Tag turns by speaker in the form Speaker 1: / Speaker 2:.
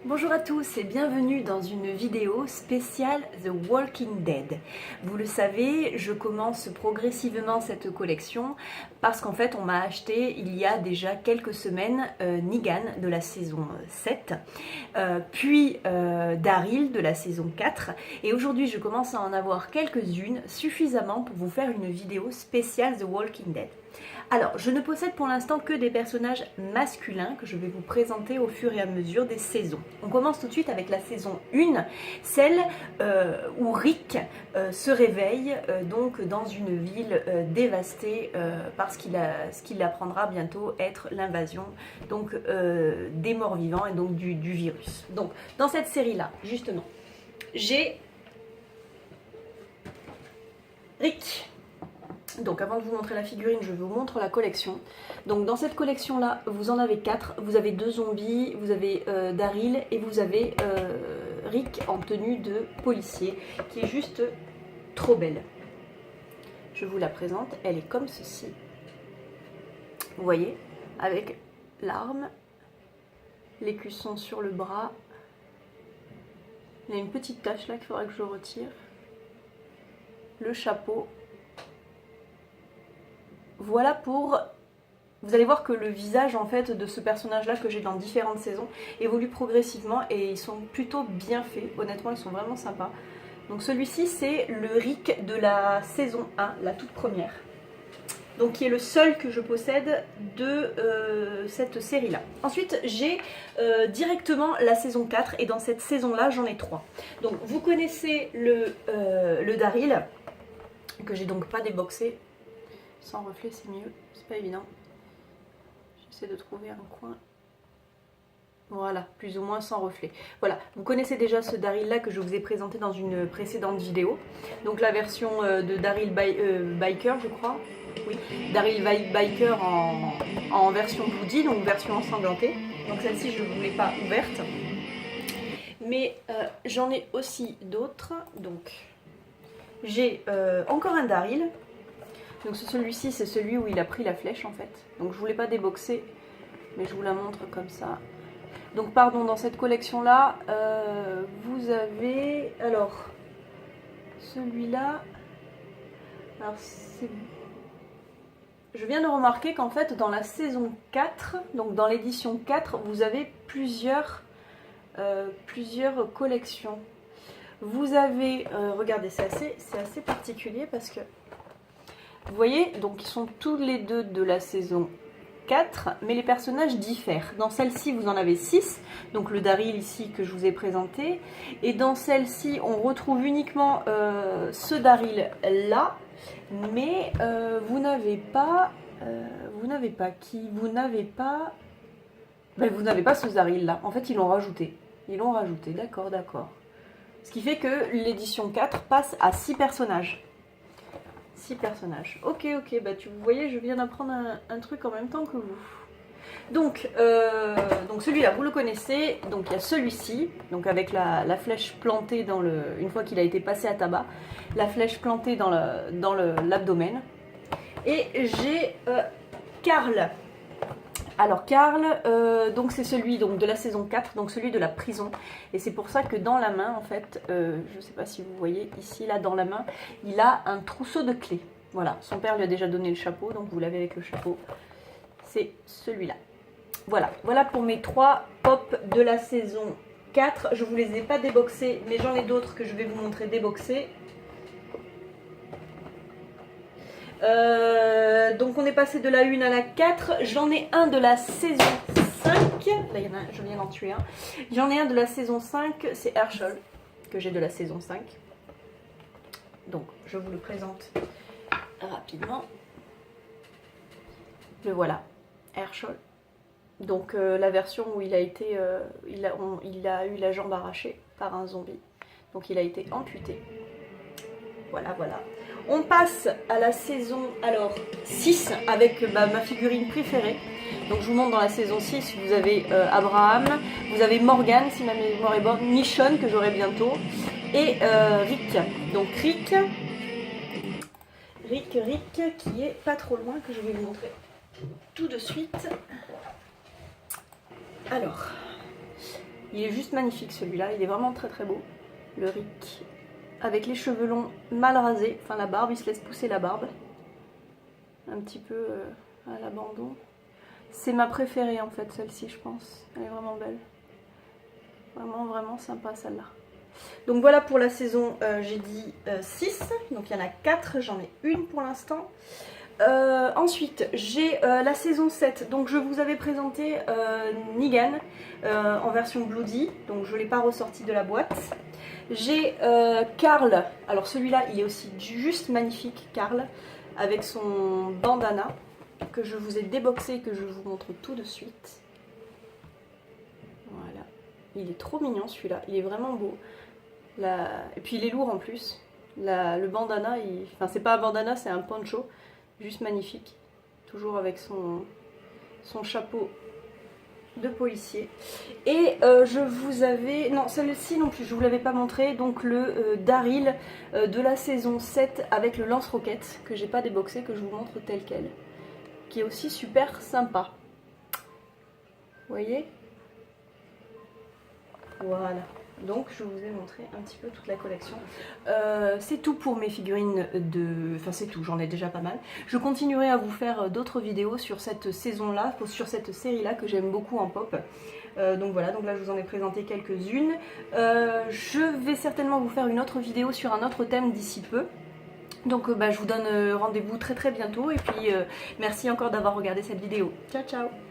Speaker 1: Bonjour à tous et bienvenue dans une vidéo spéciale The Walking Dead. Vous le savez, je commence progressivement cette collection parce qu'en fait on m'a acheté il y a déjà quelques semaines Negan de la saison 7, puis Daryl de la saison 4 et aujourd'hui je commence à en avoir quelques-unes suffisamment pour vous faire une vidéo spéciale The Walking Dead. Alors, je ne possède pour l'instant que des personnages masculins que je vais vous présenter au fur et à mesure des saisons. On commence tout de suite avec la saison 1, celle où Rick se réveille donc dans une ville dévastée parce ce qu'il apprendra bientôt être l'invasion donc des morts vivants et donc du virus. Donc, dans cette série-là, justement, j'ai Rick. Donc avant de vous montrer la figurine, je vous montre la collection. Donc dans cette collection-là, vous en avez 4. Vous avez 2 zombies, vous avez Daryl et vous avez Rick en tenue de policier, qui est juste trop belle. Je vous la présente, elle est comme ceci. Vous voyez, avec l'arme, l'écusson sur le bras. Il y a une petite tache là qu'il faudra que je retire. Le chapeau. Voilà pour... Vous allez voir que le visage en fait de ce personnage là que j'ai dans différentes saisons évolue progressivement et ils sont plutôt bien faits. Honnêtement, ils sont vraiment sympas. Donc celui-ci c'est le Rick de la saison 1, la toute première. Donc qui est le seul que je possède de cette série là. Ensuite j'ai directement la saison 4 et dans cette saison là j'en ai 3. Donc vous connaissez le Daryl que j'ai donc pas déboxé. Sans reflet, c'est mieux. C'est pas évident. J'essaie de trouver un coin. Voilà, plus ou moins sans reflet. Voilà, vous connaissez déjà ce Daryl là que je vous ai présenté dans une précédente vidéo. Donc la version de Daryl Biker, je crois. Oui, Daryl Biker en version Bloody, donc version ensanglantée. Donc celle-ci, je ne vous l'ai pas ouverte. Mais j'en ai aussi d'autres. Donc j'ai encore un Daryl. Donc celui-ci, c'est celui où il a pris la flèche en fait. Donc je voulais pas déboxer, mais je vous la montre comme ça. Donc pardon, dans cette collection-là, vous avez... Alors, celui-là... Alors c'est... Je viens de remarquer qu'en fait, dans la saison 4, donc dans l'édition 4, vous avez plusieurs collections. Vous avez... regardez, c'est assez particulier parce que... Vous voyez, donc ils sont tous les deux de la saison 4, mais les personnages diffèrent. Dans celle-ci, vous en avez 6, donc le Daryl ici que je vous ai présenté. Et dans celle-ci, on retrouve uniquement ce Daryl-là, mais vous n'avez pas... vous n'avez pas qui? Vous n'avez pas... Ben, vous n'avez pas ce Daryl-là. En fait, ils l'ont rajouté. Ils l'ont rajouté, d'accord, d'accord. Ce qui fait que l'édition 4 passe à 6 personnages. 6 personnages. Ok, bah vous voyez, je viens d'apprendre un truc en même temps que vous. Donc celui-là, vous le connaissez. Donc il y a celui-ci, donc avec la flèche plantée dans le... Une fois qu'il a été passé à tabac, la flèche plantée dans l'abdomen. Et j'ai Carl. Alors Carl, donc c'est celui donc, de la saison 4, donc celui de la prison. Et c'est pour ça que dans la main, en fait, je ne sais pas si vous voyez ici, là, dans la main, il a un trousseau de clés. Voilà, son père lui a déjà donné le chapeau, donc vous l'avez avec le chapeau. C'est celui-là. Voilà, voilà pour mes 3 pops de la saison 4. Je ne vous les ai pas déboxés, mais j'en ai d'autres que je vais vous montrer déboxés. Donc on est passé de la 1 à la 4. J'en ai un de la saison 5. Là il y en a un, je viens d'en tuer un. J'en ai un de la saison 5, c'est Herschel, que j'ai de la saison 5. Donc je vous le présente rapidement. Le voilà, Herschel. Donc la version où il a été, il a eu la jambe arrachée par un zombie. Donc il a été amputé. Voilà, voilà. On passe à la saison 6 avec ma figurine préférée. Donc je vous montre dans la saison 6, vous avez Abraham, vous avez Morgan si ma mémoire est bonne, Michonne que j'aurai bientôt, et Rick. Donc Rick qui est pas trop loin, que je vais vous montrer tout de suite. Alors, Il est juste magnifique celui-là, il est vraiment très très beau. Le Rick, avec les cheveux longs mal rasés, enfin la barbe, il se laisse pousser la barbe. Un petit peu à l'abandon. C'est ma préférée en fait, celle-ci je pense. Elle est vraiment belle. Vraiment vraiment sympa celle-là. Donc voilà pour la saison, j'ai dit 6, donc il y en a 4, j'en ai une pour l'instant. Ensuite, j'ai la saison 7, donc je vous avais présenté Negan en version Bloody, donc je ne l'ai pas ressorti de la boîte. J'ai Carl, alors celui-là il est aussi juste magnifique, Carl, avec son bandana, que je vous ai déboxé et que je vous montre tout de suite. Voilà, il est trop mignon celui-là, il est vraiment beau. Et puis il est lourd en plus. Le bandana, enfin c'est pas un bandana, c'est un poncho. Juste magnifique. Toujours avec son chapeau de policier. Et je vous avais... Non, celle-ci non plus, je vous l'avais pas montré. Donc le Daryl de la saison 7 avec le lance-roquette que j'ai pas déboxé, que je vous montre tel quel. Qui est aussi super sympa. Vous voyez? Voilà. Donc je vous ai montré un petit peu toute la collection. C'est tout pour mes figurines de... Enfin c'est tout, j'en ai déjà pas mal. Je continuerai à vous faire d'autres vidéos sur cette saison-là, sur cette série-là que j'aime beaucoup en pop. Donc voilà, donc là je vous en ai présenté quelques-unes. Je vais certainement vous faire une autre vidéo sur un autre thème d'ici peu. Donc je vous donne rendez-vous très très bientôt. Et puis merci encore d'avoir regardé cette vidéo. Ciao ciao!